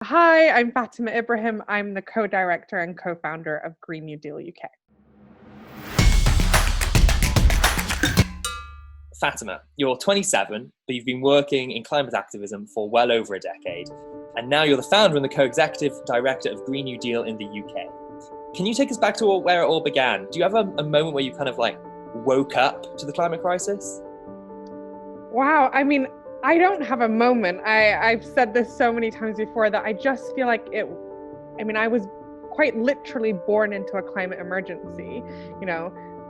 Hi, I'm Fatima Ibrahim. I'm the co-director and co-founder of Green New Deal UK. Fatima, you're 27, but you've been working in climate activism for well over a decade, and now you're the founder and the co-executive director of Green New Deal in the UK. Can you take us back to where it all began? Do you have a moment where you kind of woke up to the climate crisis? Wow, I don't have a moment. I've said this so many times before that I just feel like I was quite literally born into a climate emergency.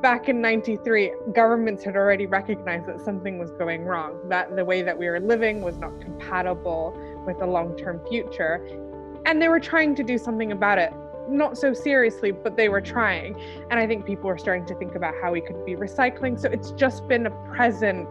Back in 93, governments had already recognized that something was going wrong, that the way that we were living was not compatible with a long-term future. And they were trying to do something about it. Not so seriously, but they were trying. And I think people were starting to think about how we could be recycling. So it's just been a present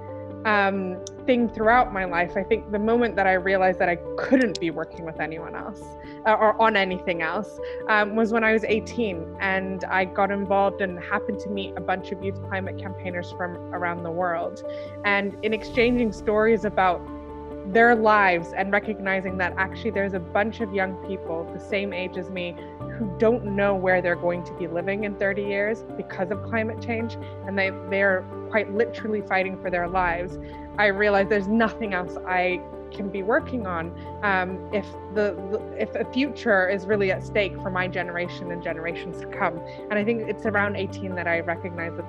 thing throughout my life. I think the moment that I realized that I couldn't be working with anyone else or on anything else was when I was 18 and I got involved and happened to meet a bunch of youth climate campaigners from around the world. And in exchanging stories about their lives and recognizing that actually there's a bunch of young people the same age as me who don't know where they're going to be living in 30 years because of climate change, and they're quite literally fighting for their lives. I realized there's nothing else I can be working on if a future is really at stake for my generation and generations to come. And I think it's around 18 that I recognize that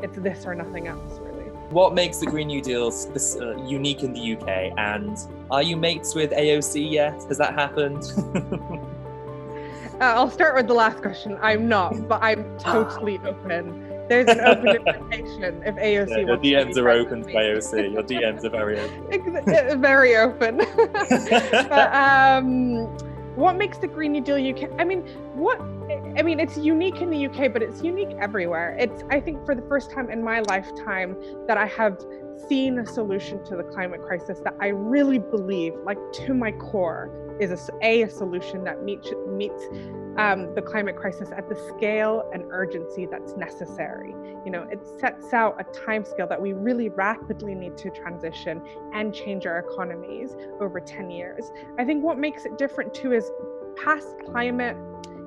it's this or nothing else, really. What makes the Green New Deal unique in the UK? And are you mates with AOC yet? Has that happened? I'll start with the last question. I'm not, but I'm totally open. There's an open invitation if AOC wants to. Your DMs are open to AOC. Your DMs are very open. Very open. But, what makes the Green New Deal UK? It's unique in the UK, but it's unique everywhere. I think for the first time in my lifetime that I have seen a solution to the climate crisis that I really believe, to my core, is a solution that meets the climate crisis at the scale and urgency that's necessary. It sets out a timescale that we really rapidly need to transition and change our economies over 10 years. I think what makes it different too is past climate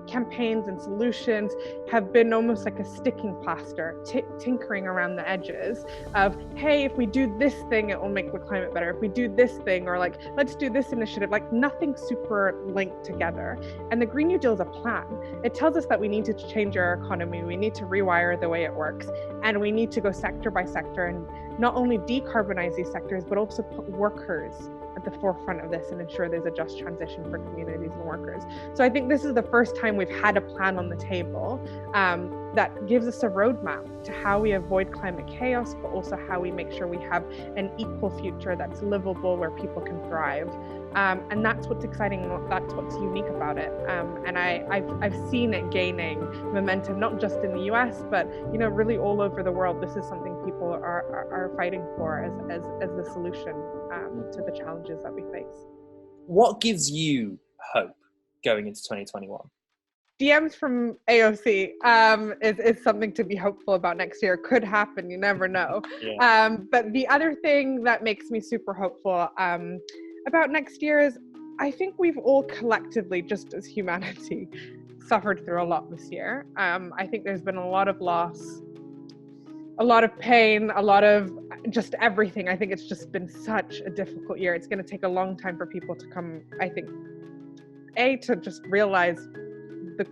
campaigns and solutions have been almost like a sticking plaster, tinkering around the edges of, hey, if we do this thing, it will make the climate better. If we do this thing, or let's do this initiative, nothing super linked together. And the Green New Deal is a plan. It tells us that we need to change our economy, we need to rewire the way it works, and we need to go sector by sector and not only decarbonize these sectors, but also put workers at the forefront of this and ensure there's a just transition for communities and workers. So I think this is the first time we've had a plan on the table that gives us a roadmap to how we avoid climate chaos, but also how we make sure we have an equal future that's livable where people can thrive. And that's what's exciting, that's what's unique about it. And I've seen it gaining momentum, not just in the US, but really all over the world. This is something people are fighting for as the solution to the challenges that we face. What gives you hope going into 2021? DMs from AOC is something to be hopeful about next year. Could happen, you never know. Yeah. But the other thing that makes me super hopeful about next year is I think we've all collectively, just as humanity, suffered through a lot this year. I think there's been a lot of loss, a lot of pain, a lot of just everything. I think it's just been such a difficult year. It's going to take a long time for people to come, I think, to just realize the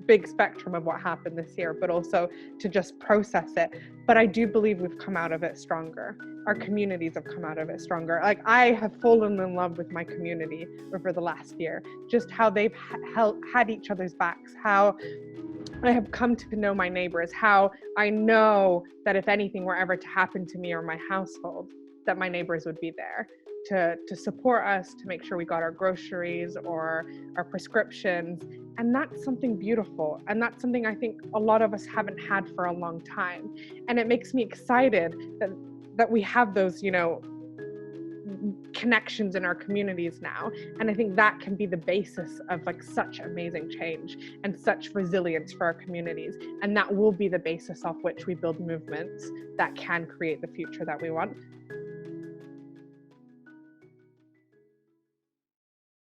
big spectrum of what happened this year, but also to just process it. But I do believe we've come out of it stronger. Our communities have come out of it stronger. I have fallen in love with my community over the last year, just how they've had each other's backs, how I have come to know my neighbors, how I know that if anything were ever to happen to me or my household, that my neighbors would be there to support us, to make sure we got our groceries or our prescriptions. And that's something beautiful. And that's something I think a lot of us haven't had for a long time. And it makes me excited that we have those, connections in our communities now. And I think that can be the basis of such amazing change and such resilience for our communities. And that will be the basis off which we build movements that can create the future that we want.